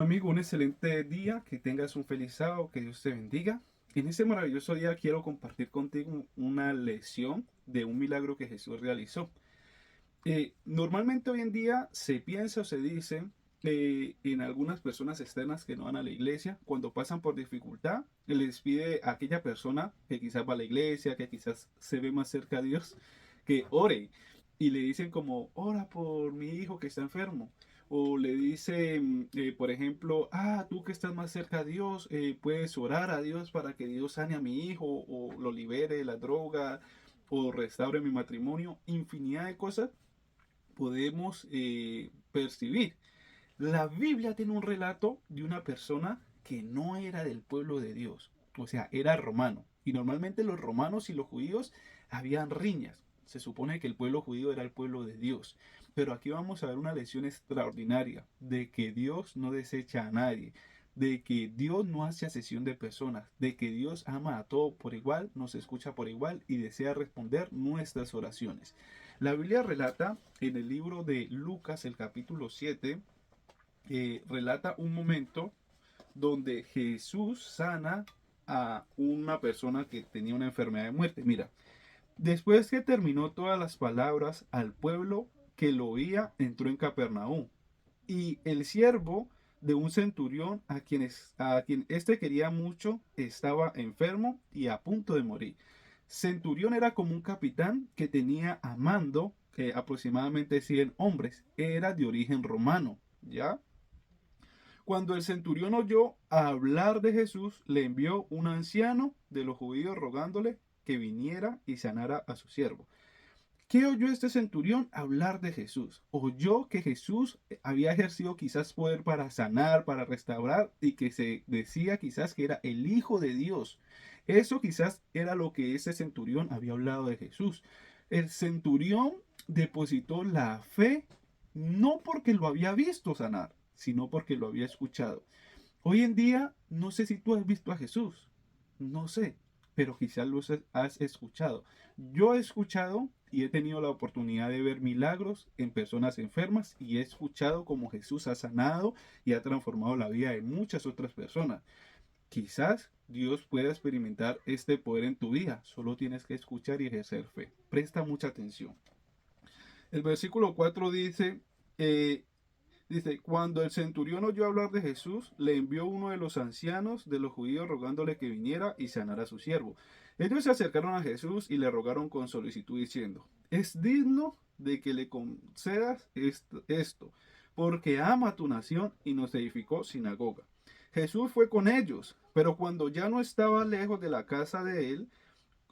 Amigo, un excelente día, que tengas un feliz sábado, que Dios te bendiga. En este maravilloso día quiero compartir contigo una lección de un milagro que Jesús realizó. Normalmente hoy en día se piensa o se dice en algunas personas externas que no van a la iglesia, cuando pasan por dificultad, les pide a aquella persona que quizás va a la iglesia, que quizás se ve más cerca a Dios, que ore. Y le dicen como, ora por mi hijo que está enfermo. O le dicen, por ejemplo, tú que estás más cerca a Dios, puedes orar a Dios para que Dios sane a mi hijo, o lo libere de la droga, o restaure mi matrimonio. Infinidad de cosas podemos percibir. La Biblia tiene un relato de una persona que no era del pueblo de Dios, o sea, era romano. Y normalmente los romanos y los judíos habían riñas. Se supone que el pueblo judío era el pueblo de Dios. Pero aquí vamos a ver una lección extraordinaria de que Dios no desecha a nadie, de que Dios no hace asesión de personas, de que Dios ama a todo por igual, nos escucha por igual y desea responder nuestras oraciones. La Biblia relata en el libro de Lucas, el capítulo 7, relata un momento donde Jesús sana a una persona que tenía una enfermedad de muerte. Mira, después que terminó todas las palabras al pueblo que lo oía, entró en Capernaum. Y el siervo de un centurión a quien éste quería mucho estaba enfermo y a punto de morir. Centurión era como un capitán que tenía a mando aproximadamente 100 hombres. Era de origen romano, ¿ya? Cuando el centurión oyó hablar de Jesús, le envió un anciano de los judíos rogándole que viniera y sanara a su siervo. ¿Qué oyó este centurión? Hablar de Jesús. Oyó que Jesús había ejercido quizás poder para sanar, para restaurar, y que se decía quizás que era el Hijo de Dios. Eso quizás era lo que ese centurión había hablado de Jesús. El centurión depositó la fe no porque lo había visto sanar, sino porque lo había escuchado. Hoy en día, no sé si tú has visto a Jesús, no sé, pero quizás lo has escuchado. Yo he escuchado y he tenido la oportunidad de ver milagros en personas enfermas y he escuchado cómo Jesús ha sanado y ha transformado la vida de muchas otras personas. Quizás Dios pueda experimentar este poder en tu vida, solo tienes que escuchar y ejercer fe. Presta mucha atención. El versículo 4 dice, eh, Dice, cuando el centurión oyó hablar de Jesús, le envió uno de los ancianos de los judíos rogándole que viniera y sanara a su siervo. Ellos se acercaron a Jesús y le rogaron con solicitud diciendo, es digno de que le concedas esto, porque ama a tu nación y nos edificó sinagoga. Jesús fue con ellos, pero cuando ya no estaba lejos de la casa de él,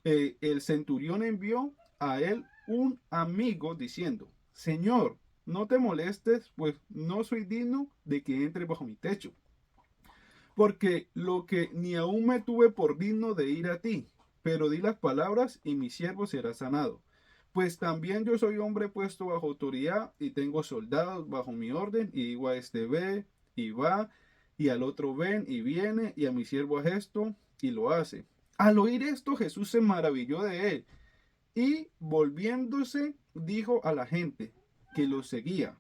el centurión envió a él un amigo diciendo, Señor, no te molestes, pues no soy digno de que entre bajo mi techo. Porque lo que ni aún me tuve por digno de ir a ti, pero di las palabras y mi siervo será sanado. Pues también yo soy hombre puesto bajo autoridad y tengo soldados bajo mi orden y digo a este ve y va y al otro ven y viene y a mi siervo haz esto y lo hace. Al oír esto Jesús se maravilló de él y volviéndose dijo a la gente que lo seguía,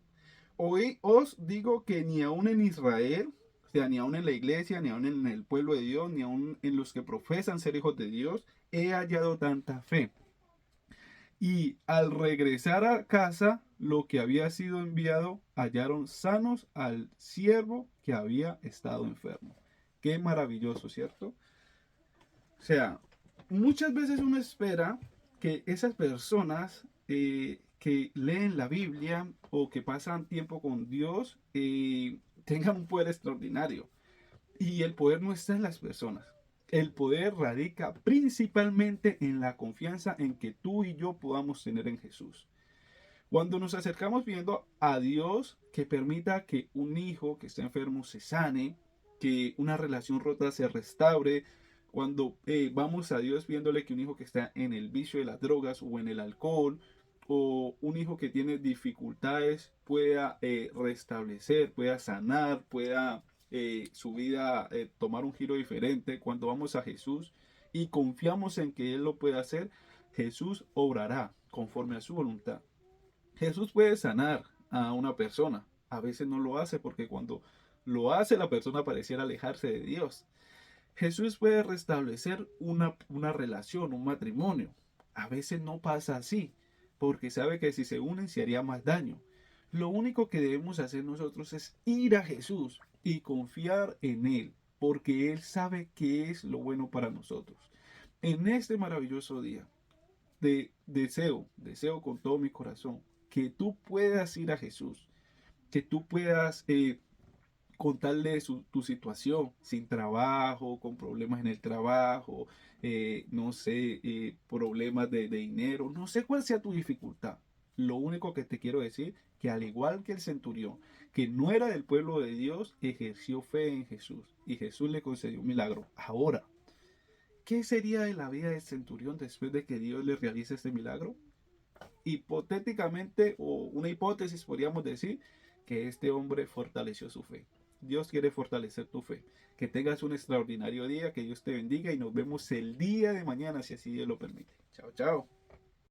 hoy os digo que ni aun en Israel, o sea, ni aun en la iglesia, ni aun en el pueblo de Dios, ni aun en los que profesan ser hijos de Dios, he hallado tanta fe. Y al regresar a casa, lo que había sido enviado, hallaron sanos al siervo que había estado enfermo. Qué maravilloso, ¿cierto? O sea, muchas veces uno espera que esas personas que leen la Biblia o que pasan tiempo con Dios tengan un poder extraordinario. Y el poder no está en las personas. El poder radica principalmente en la confianza en que tú y yo podamos tener en Jesús. Cuando nos acercamos viendo a Dios que permita que un hijo que está enfermo se sane, que una relación rota se restaure, cuando vamos a Dios viéndole que un hijo que está en el vicio de las drogas o en el alcohol, o un hijo que tiene dificultades pueda restablecer, pueda sanar, pueda su vida tomar un giro diferente, cuando vamos a Jesús y confiamos en que Él lo puede hacer, Jesús obrará conforme a su voluntad. Jesús puede sanar a una persona. A veces no lo hace porque cuando lo hace, la persona pareciera alejarse de Dios. Jesús puede restablecer una relación, un matrimonio. A veces no pasa así, porque sabe que si se unen se haría más daño. Lo único que debemos hacer nosotros es ir a Jesús y confiar en Él, porque Él sabe qué es lo bueno para nosotros. En este maravilloso día, deseo con todo mi corazón que tú puedas ir a Jesús, que tú puedas contarle tu situación, sin trabajo, con problemas en el trabajo, no sé, problemas de dinero, no sé cuál sea tu dificultad. Lo único que te quiero decir, que al igual que el centurión, que no era del pueblo de Dios, ejerció fe en Jesús y Jesús le concedió un milagro. Ahora, ¿qué sería de la vida del centurión después de que Dios le realice este milagro? Hipotéticamente, o una hipótesis, podríamos decir que este hombre fortaleció su fe. Dios quiere fortalecer tu fe. Que tengas un extraordinario día, que Dios te bendiga y nos vemos el día de mañana si así Dios lo permite. Chao, chao.